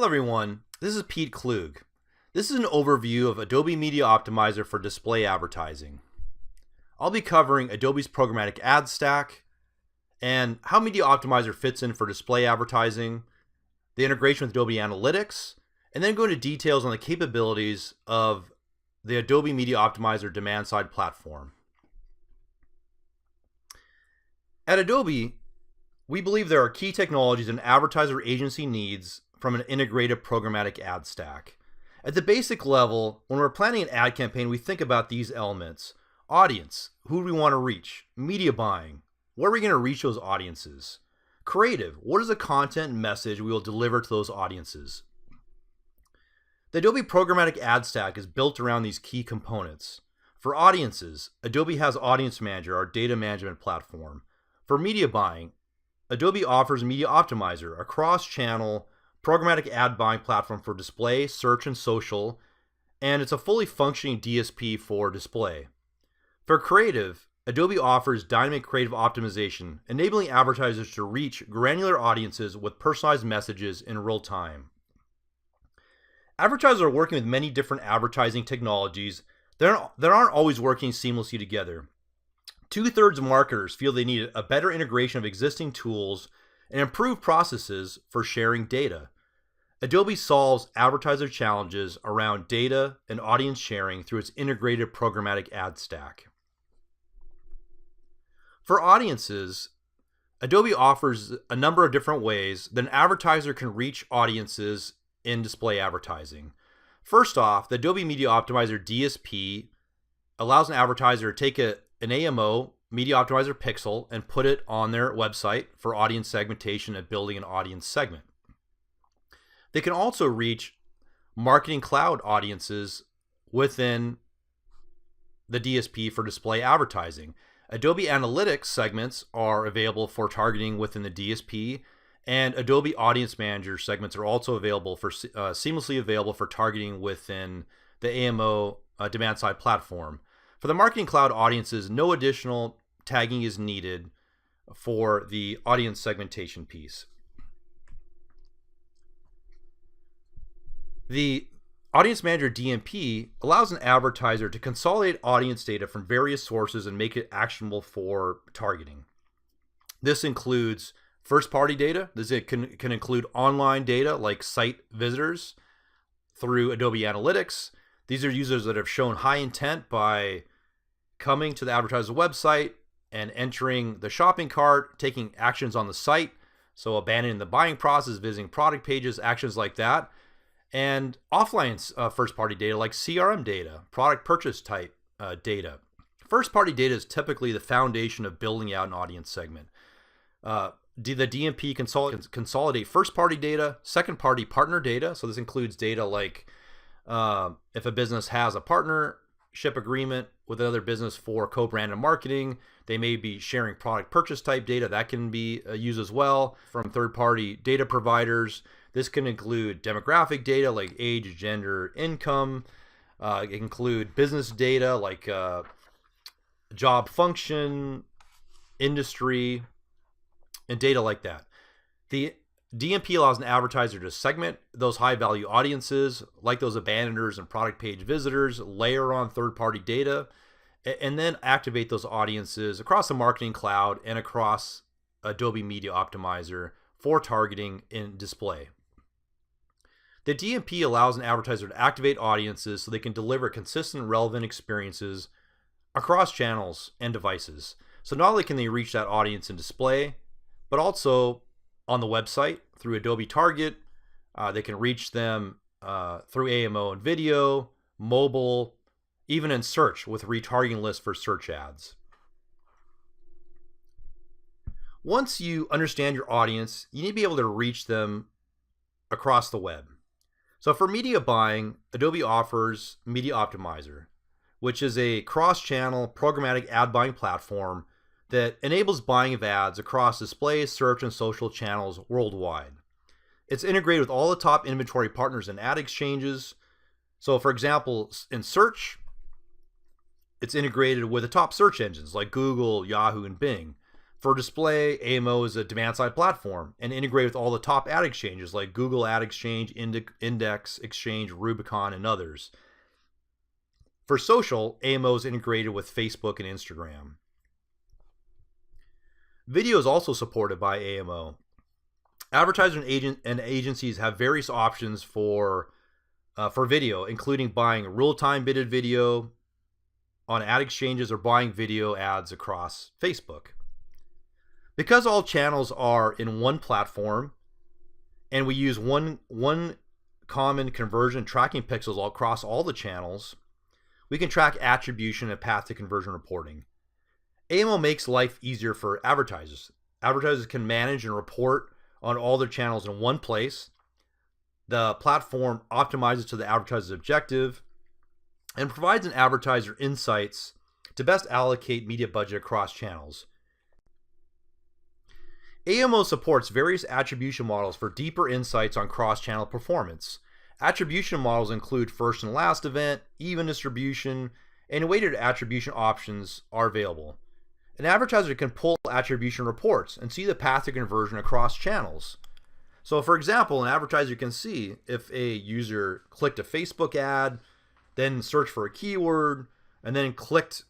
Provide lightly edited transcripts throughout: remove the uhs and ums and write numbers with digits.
Hello everyone, this is Pete Kluge. This is an overview of Adobe Media Optimizer for display advertising. I'll be covering Adobe's programmatic ad stack and how Media Optimizer fits in for display advertising, the integration with Adobe Analytics, and then go into details on the capabilities of the Adobe Media Optimizer demand-side platform. At Adobe, we believe there are key technologies an advertiser agency needs from an integrated programmatic ad stack. At the basic level, when we're planning an ad campaign, we think about these elements. Audience, who do we want to reach? Media buying, where are we going to reach those audiences? Creative, what is the content and message we will deliver to those audiences? The Adobe programmatic ad stack is built around these key components. For audiences, Adobe has Audience Manager, our data management platform. For media buying, Adobe offers Media Optimizer, a cross-channel programmatic ad buying platform for display, search, and social, and it's a fully functioning DSP for display. For creative, Adobe offers dynamic creative optimization, enabling advertisers to reach granular audiences with personalized messages in real time. Advertisers are working with many different advertising technologies that aren't always working seamlessly together. 2/3 of marketers feel they need a better integration of existing tools and improved processes for sharing data. Adobe solves advertiser challenges around data and audience sharing through its integrated programmatic ad stack. For audiences, Adobe offers a number of different ways that an advertiser can reach audiences in display advertising. First off, the Adobe Media Optimizer DSP allows an advertiser to take an AMO, Media Optimizer pixel, and put it on their website for audience segmentation and building an audience segment. They can also reach Marketing Cloud audiences within the DSP for display advertising. Adobe Analytics segments are available for targeting within the DSP, and Adobe Audience Manager segments are also available for seamlessly available for targeting within the AMO demand-side platform. For the Marketing Cloud audiences, no additional tagging is needed for the audience segmentation piece. The Audience Manager DMP allows an advertiser to consolidate audience data from various sources and make it actionable for targeting. This includes first-party data. It can include online data like site visitors through Adobe Analytics. These are users that have shown high intent by coming to the advertiser's website and entering the shopping cart, taking actions on the site, so abandoning the buying process, visiting product pages, actions like that. And offline first-party data like CRM data, product purchase type data. First-party data is typically the foundation of building out an audience segment. The DMP consolidate first-party data, second-party partner data. So this includes data like if a business has a partnership agreement with another business for co-branded marketing, they may be sharing product purchase type data. That can be used as well from third-party data providers. This can include demographic data like age, gender, income. It can include business data like job function, industry, and data like that. The DMP allows an advertiser to segment those high-value audiences, like those abandoners and product page visitors, layer on third-party data, and then activate those audiences across the Marketing Cloud and across Adobe Media Optimizer for targeting in display. The DMP allows an advertiser to activate audiences so they can deliver consistent, relevant experiences across channels and devices. So not only can they reach that audience in display, but also on the website through Adobe Target. They can reach them through AMO and video, mobile, even in search with retargeting lists for search ads. Once you understand your audience, you need to be able to reach them across the web. So for media buying, Adobe offers Media Optimizer, which is a cross-channel programmatic ad buying platform that enables buying of ads across display, search, and social channels worldwide. It's integrated with all the top inventory partners and ad exchanges. So for example, in search, it's integrated with the top search engines like Google, Yahoo, and Bing. For display, AMO is a demand-side platform and integrated with all the top ad exchanges like Google Ad Exchange, Index Exchange, Rubicon, and others. For social, AMO is integrated with Facebook and Instagram. Video is also supported by AMO. Advertisers and agencies have various options for video, including buying real-time bidded video on ad exchanges or buying video ads across Facebook. Because all channels are in one platform and we use one common conversion tracking pixels across all the channels, we can track attribution and path to conversion reporting. AMO makes life easier for advertisers. Advertisers can manage and report on all their channels in one place. The platform optimizes to the advertiser's objective and provides an advertiser insights to best allocate media budget across channels. AMO supports various attribution models for deeper insights on cross-channel performance. Attribution models include first and last event, even distribution, and weighted attribution options are available. An advertiser can pull attribution reports and see the path to conversion across channels. So for example, an advertiser can see if a user clicked a Facebook ad, then searched for a keyword, and then clicked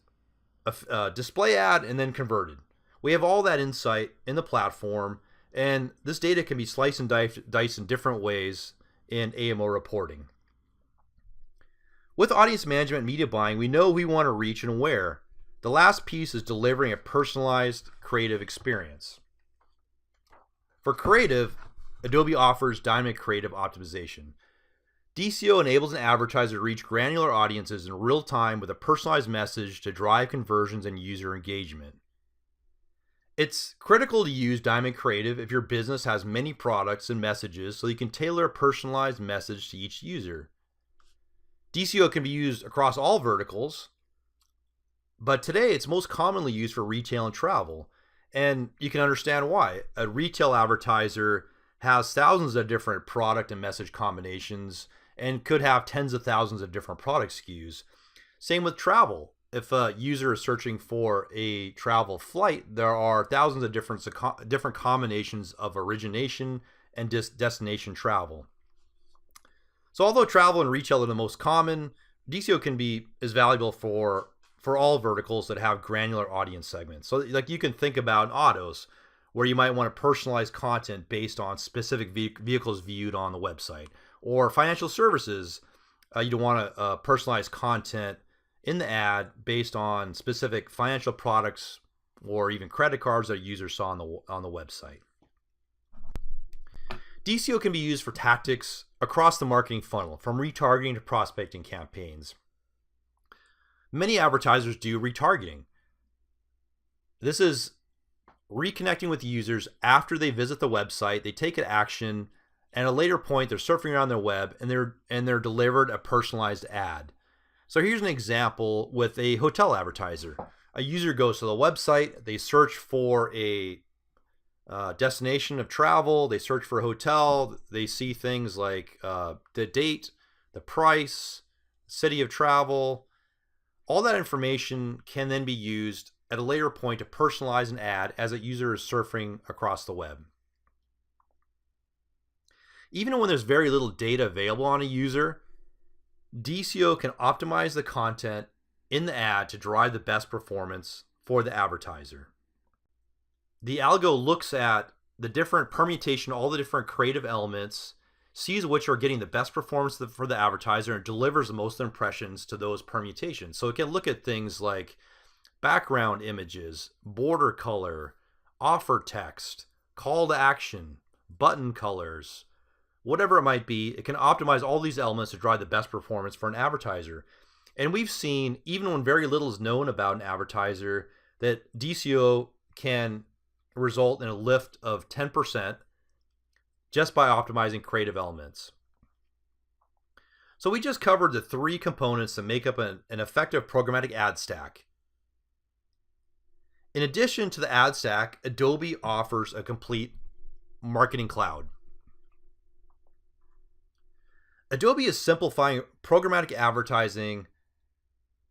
a display ad and then converted. We have all that insight in the platform, and this data can be sliced and diced in different ways in AMO reporting. With audience management and media buying, we know we want to reach and where. The last piece is delivering a personalized creative experience. For creative, Adobe offers dynamic creative optimization. DCO enables an advertiser to reach granular audiences in real time with a personalized message to drive conversions and user engagement. It's critical to use dynamic creative if your business has many products and messages so you can tailor a personalized message to each user. DCO can be used across all verticals, but today it's most commonly used for retail and travel, and you can understand why. A retail advertiser has thousands of different product and message combinations and could have tens of thousands of different product SKUs. Same with travel. If a user is searching for a travel flight, there are thousands of different combinations of origination and destination travel. So although travel and retail are the most common, DCO is valuable for all verticals that have granular audience segments. So like you can think about autos, where you might want to personalize content based on specific vehicles viewed on the website. Or financial services, you want to personalize content in the ad based on specific financial products or even credit cards that users saw on the website. DCO can be used for tactics across the marketing funnel, from retargeting to prospecting campaigns. Many advertisers do retargeting. This is reconnecting with users after they visit the website, they take an action, and at a later point they're surfing around their web and they're delivered a personalized ad. So here's an example with a hotel advertiser. A user goes to the website, they search for a destination of travel, they search for a hotel, they see things like the date, the price, city of travel. All that information can then be used at a later point to personalize an ad as a user is surfing across the web. Even when there's very little data available on a user, DCO can optimize the content in the ad to drive the best performance for the advertiser. The algo looks at the different permutation, all the different creative elements, sees which are getting the best performance for the advertiser, and delivers the most impressions to those permutations. So it can look at things like background images, border color, offer text, call to action, button colors, whatever it might be. It can optimize all these elements to drive the best performance for an advertiser. And we've seen, even when very little is known about an advertiser, that DCO can result in a lift of 10% just by optimizing creative elements. So we just covered the three components that make up an effective programmatic ad stack. In addition to the ad stack, Adobe offers a complete marketing cloud. Adobe is simplifying programmatic advertising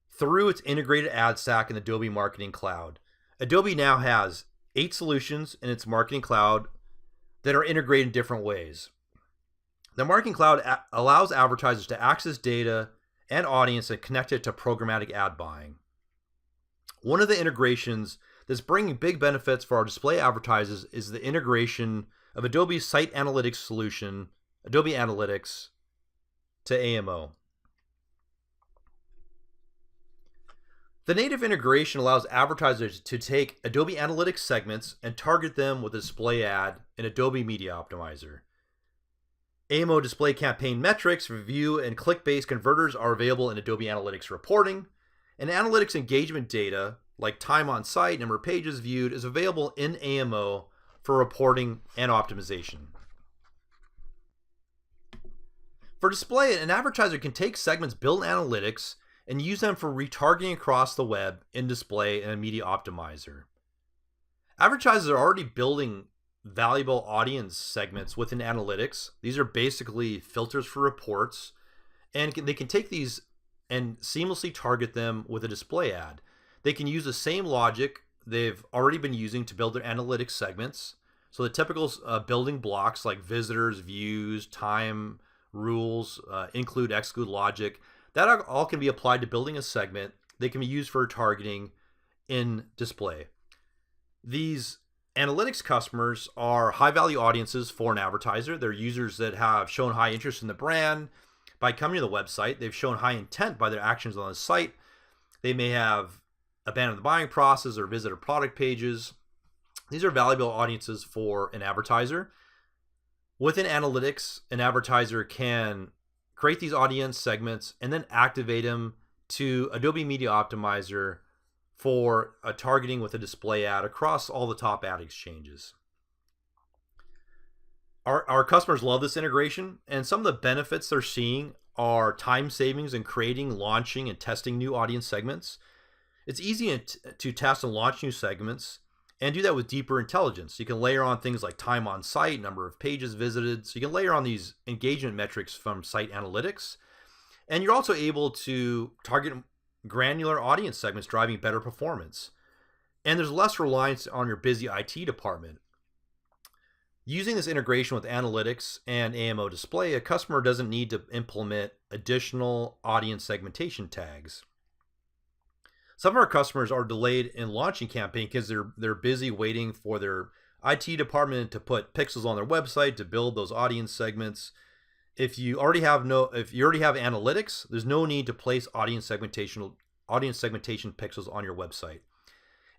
through its integrated ad stack in the Adobe Marketing Cloud. Adobe now has 8 solutions in its Marketing Cloud that are integrated in different ways. The Marketing Cloud allows advertisers to access data and audience and connect it to programmatic ad buying. One of the integrations that's bringing big benefits for our display advertisers is the integration of Adobe's Site Analytics solution, Adobe Analytics, to AMO. The native integration allows advertisers to take Adobe Analytics segments and target them with a display ad in Adobe Media Optimizer. AMO display campaign metrics, review, and click-based converters are available in Adobe Analytics reporting, and analytics engagement data, like time on site, number of pages viewed, is available in AMO for reporting and optimization. For display, an advertiser can take segments built in Analytics and use them for retargeting across the web in display and a Media Optimizer. Advertisers are already building valuable audience segments within Analytics. These are basically filters for reports, and they can take these and seamlessly target them with a display ad. They can use the same logic they've already been using to build their Analytics segments. So the typical building blocks like visitors, views, time, rules, include, exclude logic, that all can be applied to building a segment. They can be used for targeting in display. These Analytics customers are high-value audiences for an advertiser. They're users that have shown high interest in the brand by coming to the website. They've shown high intent by their actions on the site. They may have abandoned the buying process or visited product pages. These are valuable audiences for an advertiser. Within Analytics, an advertiser can create these audience segments and then activate them to Adobe Media Optimizer for targeting with a display ad across all the top ad exchanges. Our customers love this integration, and some of the benefits they're seeing are time savings in creating, launching, and testing new audience segments. It's easy to test and launch new segments and do that with deeper intelligence. You can layer on things like time on site, number of pages visited. So you can layer on these engagement metrics from Site Analytics. And you're also able to target granular audience segments, driving better performance. And there's less reliance on your busy IT department. Using this integration with Analytics and AMO display, a customer doesn't need to implement additional audience segmentation tags. Some of our customers are delayed in launching campaign because they're busy waiting for their IT department to put pixels on their website to build those audience segments. If you already have Analytics, there's no need to place audience segmentation pixels on your website.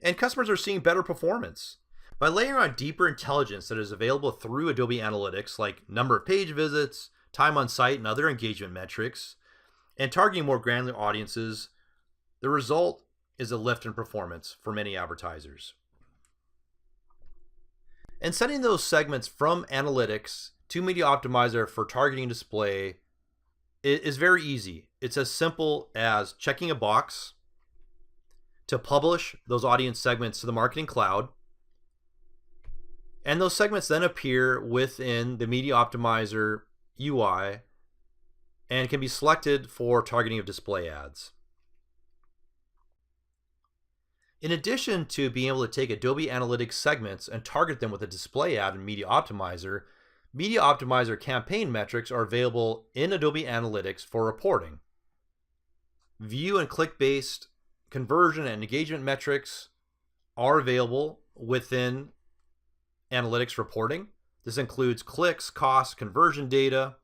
And customers are seeing better performance by layering on deeper intelligence that is available through Adobe Analytics, like number of page visits, time on site, and other engagement metrics, and targeting more granular audiences. The result is a lift in performance for many advertisers. And sending those segments from Analytics to Media Optimizer for targeting display is very easy. It's as simple as checking a box to publish those audience segments to the Marketing Cloud. And those segments then appear within the Media Optimizer UI and can be selected for targeting of display ads. In addition to being able to take Adobe Analytics segments and target them with a display ad in Media Optimizer campaign metrics are available in Adobe Analytics for reporting. View and click-based conversion and engagement metrics are available within Analytics reporting. This includes clicks, costs, conversion data,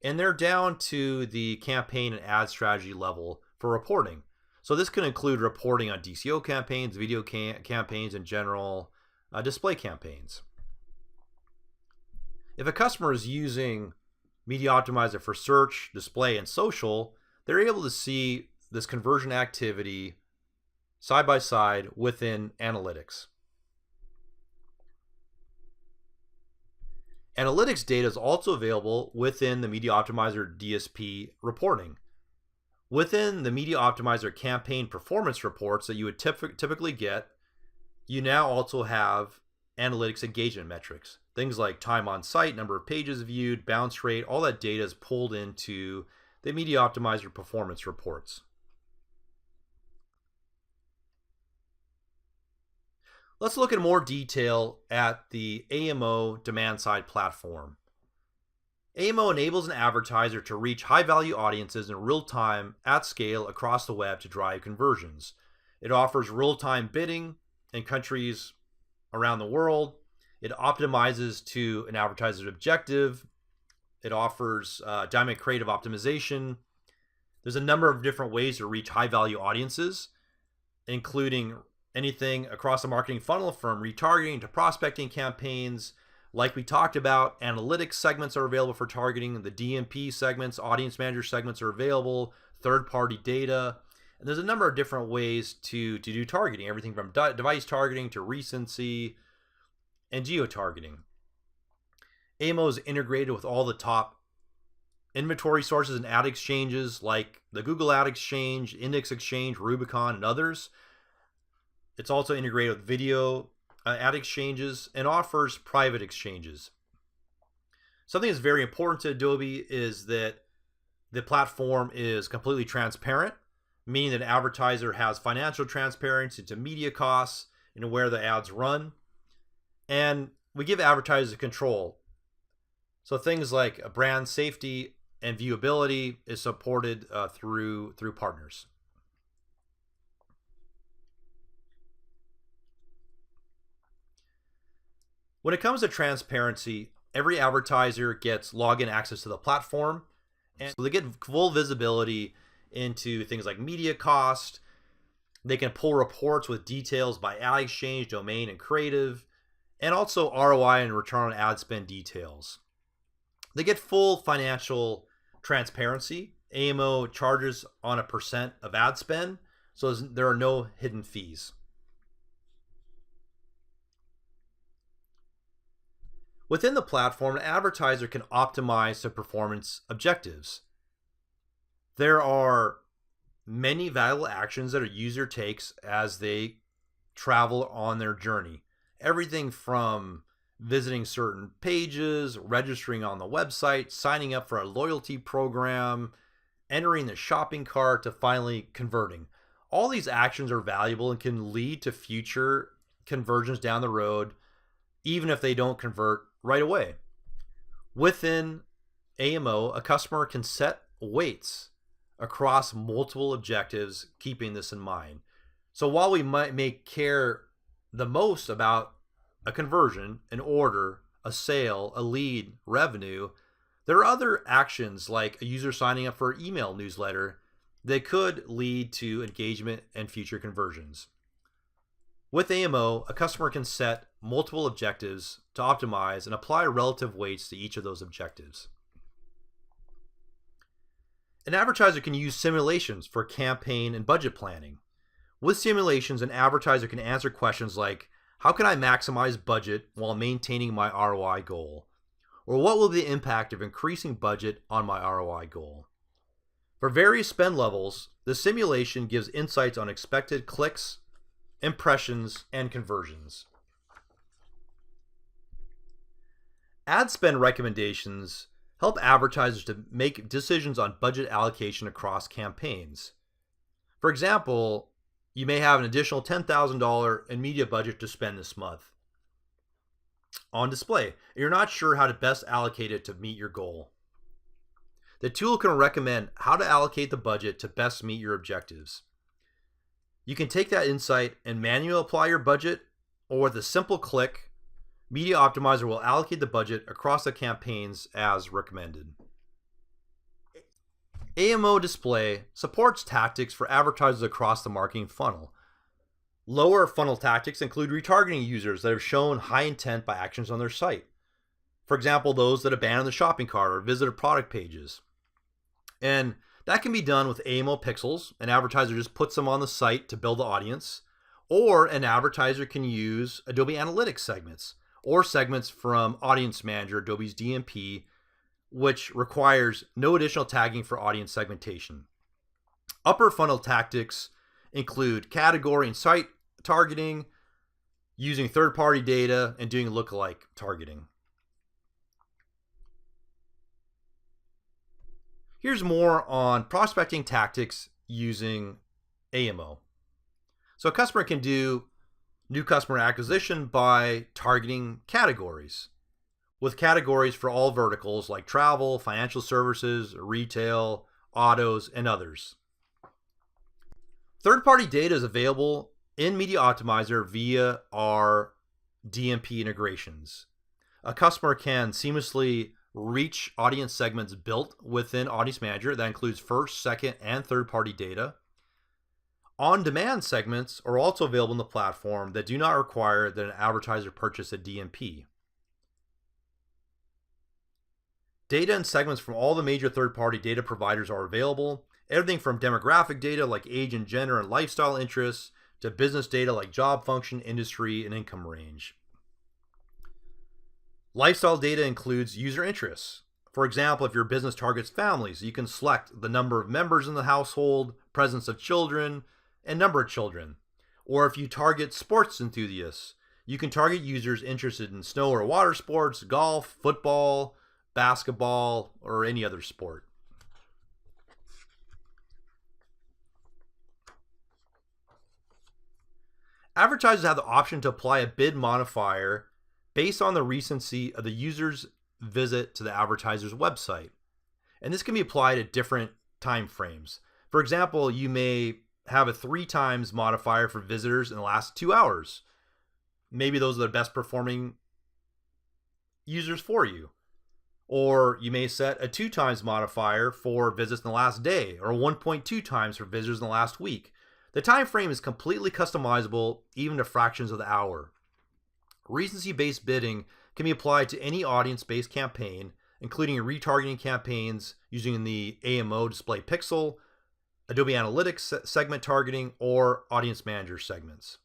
and they're down to the campaign and ad strategy level for reporting. So this can include reporting on DCO campaigns, video campaigns, and general display campaigns. If a customer is using Media Optimizer for search, display, and social, they're able to see this conversion activity side by side within Analytics. Analytics data is also available within the Media Optimizer DSP reporting. Within the Media Optimizer campaign performance reports that you would typically get, you now also have Analytics engagement metrics. Things like time on site, number of pages viewed, bounce rate, all that data is pulled into the Media Optimizer performance reports. Let's look in more detail at the AMO demand-side platform. AMO enables an advertiser to reach high-value audiences in real time at scale across the web to drive conversions. It offers real-time bidding in countries around the world. It optimizes to an advertiser's objective. It offers dynamic creative optimization. There's a number of different ways to reach high-value audiences, including anything across the marketing funnel, from retargeting to prospecting campaigns. Like we talked about, analytics segments are available for targeting. The DMP segments, audience manager segments are available, third-party data. And there's a number of different ways to do targeting, everything from device targeting to recency and geo-targeting. AMO is integrated with all the top inventory sources and ad exchanges like the Google Ad Exchange, Index Exchange, Rubicon, and others. It's also integrated with video ad exchanges and offers private exchanges. Something that's very important to Adobe is that the platform is completely transparent, meaning that an advertiser has financial transparency to media costs and where the ads run. And we give advertisers control. So things like brand safety and viewability is supported through partners. When it comes to transparency, every advertiser gets login access to the platform, and so they get full visibility into things like media cost. They can pull reports with details by ad exchange, domain, and creative, and also ROI and return on ad spend details. They get full financial transparency. AMO charges on a % of ad spend, so there are no hidden fees. Within the platform, an advertiser can optimize to performance objectives. There are many valuable actions that a user takes as they travel on their journey. Everything from visiting certain pages, registering on the website, signing up for a loyalty program, entering the shopping cart, to finally converting. All these actions are valuable and can lead to future conversions down the road, even if they don't convert right away. Within AMO, a customer can set weights across multiple objectives, keeping this in mind. So while we may care the most about a conversion, an order, a sale, a lead, revenue, there are other actions like a user signing up for an email newsletter that could lead to engagement and future conversions. With AMO, a customer can set multiple objectives to optimize and apply relative weights to each of those objectives. An advertiser can use simulations for campaign and budget planning. With simulations, an advertiser can answer questions like, how can I maximize budget while maintaining my ROI goal? Or what will be the impact of increasing budget on my ROI goal? For various spend levels, the simulation gives insights on expected clicks, impressions, and conversions. Ad spend recommendations help advertisers to make decisions on budget allocation across campaigns. For example, you may have an additional $10,000 in media budget to spend this month on display, and you're not sure how to best allocate it to meet your goal. The tool can recommend how to allocate the budget to best meet your objectives. You can take that insight and manually apply your budget, or with a simple click, Media Optimizer will allocate the budget across the campaigns as recommended. AMO Display supports tactics for advertisers across the marketing funnel. Lower funnel tactics include retargeting users that have shown high intent by actions on their site. For example, those that abandon the shopping cart or visited product pages. And that can be done with AMO pixels. An advertiser just puts them on the site to build the audience. Or an advertiser can use Adobe Analytics segments or segments from Audience Manager, Adobe's DMP, which requires no additional tagging for audience segmentation. Upper funnel tactics include category and site targeting, using third-party data, and doing lookalike targeting. Here's more on prospecting tactics using AMO. So a customer can do New customer acquisition by targeting categories, with categories for all verticals like travel, financial services, retail, autos, and others. Third-party data is available in Media Optimizer via our DMP integrations. A customer can seamlessly reach audience segments built within Audience Manager that includes first, second, and third-party data. On-demand segments are also available in the platform that do not require that an advertiser purchase a DMP. Data and segments from all the major third-party data providers are available. Everything from demographic data like age and gender and lifestyle interests to business data like job function, industry, and income range. Lifestyle data includes user interests. For example, if your business targets families, you can select the number of members in the household, presence of children, and number of children. Or if you target sports enthusiasts, you can target users interested in snow or water sports, golf, football, basketball, or any other sport. Advertisers have the option to apply a bid modifier based on the recency of the user's visit to the advertiser's website. And this can be applied at different time frames. For example, you may have a 3 times modifier for visitors in the last 2 hours. Maybe those are the best performing users for you. Or you may set a 2 times modifier for visits in the last day, or 1.2 times for visitors in the last week. The time frame is completely customizable, even to fractions of the hour. Recency-based bidding can be applied to any audience-based campaign, including retargeting campaigns using the AMO display pixel, Adobe Analytics segment targeting, or Audience Manager segments.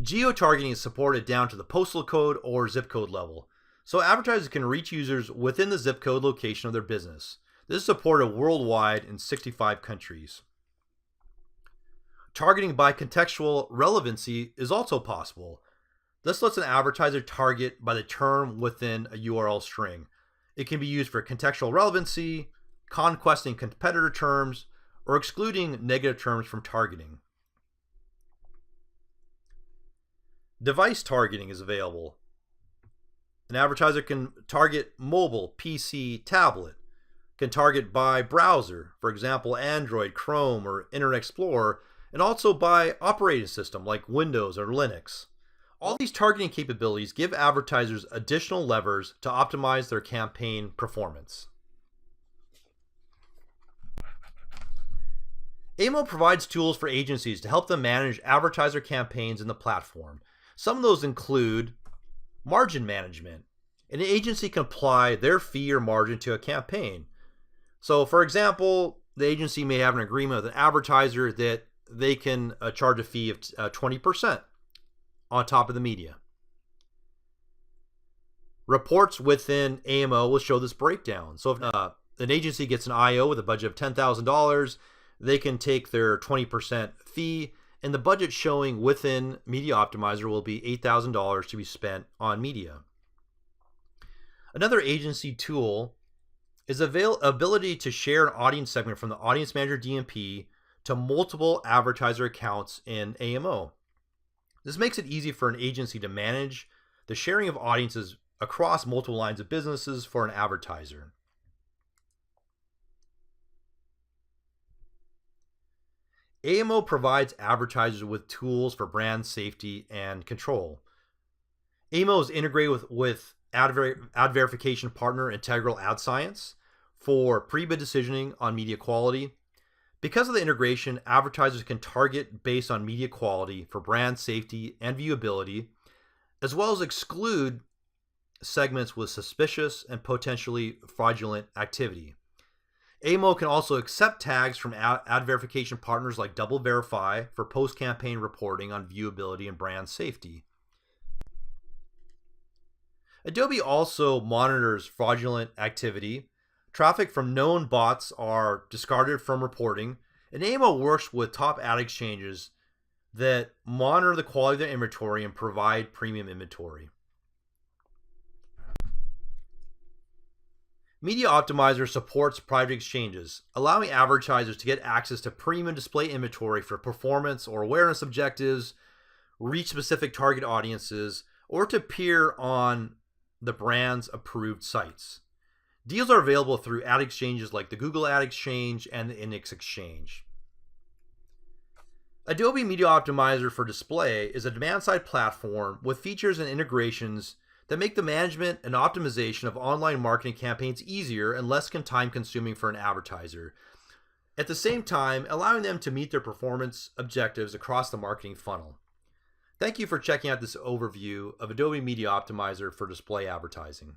Geo-targeting is supported down to the postal code or zip code level, so advertisers can reach users within the zip code location of their business. This is supported worldwide in 65 countries. Targeting by contextual relevancy is also possible. This lets an advertiser target by the term within a URL string. It can be used for contextual relevancy, conquesting competitor terms, or excluding negative terms from targeting. Device targeting is available. An advertiser can target mobile, PC, tablet, can target by browser, for example, Android, Chrome, or Internet Explorer, and also by operating system like Windows or Linux. All these targeting capabilities give advertisers additional levers to optimize their campaign performance. AMO provides tools for agencies to help them manage advertiser campaigns in the platform. Some of those include margin management. An agency can apply their fee or margin to a campaign. So, for example, the agency may have an agreement with an advertiser that they can charge a fee of 20% on top of the media. Reports within AMO will show this breakdown. So if an agency gets an IO with a budget of $10,000, they can take their 20% fee, and the budget showing within Media Optimizer will be $8,000 to be spent on media. Another agency tool is ability to share an audience segment from the Audience Manager DMP to multiple advertiser accounts in AMO. This makes it easy for an agency to manage the sharing of audiences across multiple lines of businesses for an advertiser. AMO provides advertisers with tools for brand safety and control. AMO is integrated with ad verification partner Integral Ad Science for pre-bid decisioning on media quality. Because of the integration, advertisers can target based on media quality for brand safety and viewability, as well as exclude segments with suspicious and potentially fraudulent activity. AMO can also accept tags from ad verification partners like Double Verify for post-campaign reporting on viewability and brand safety. Adobe also monitors fraudulent activity. Traffic from known bots are discarded from reporting, and AMO works with top ad exchanges that monitor the quality of their inventory and provide premium inventory. Media Optimizer supports private exchanges, allowing advertisers to get access to premium display inventory for performance or awareness objectives, reach specific target audiences, or to appear on the brand's approved sites. Deals are available through ad exchanges like the Google Ad Exchange and the Index Exchange. Adobe Media Optimizer for Display is a demand-side platform with features and integrations that make the management and optimization of online marketing campaigns easier and less time-consuming for an advertiser, at the same time allowing them to meet their performance objectives across the marketing funnel. Thank you for checking out this overview of Adobe Media Optimizer for display advertising.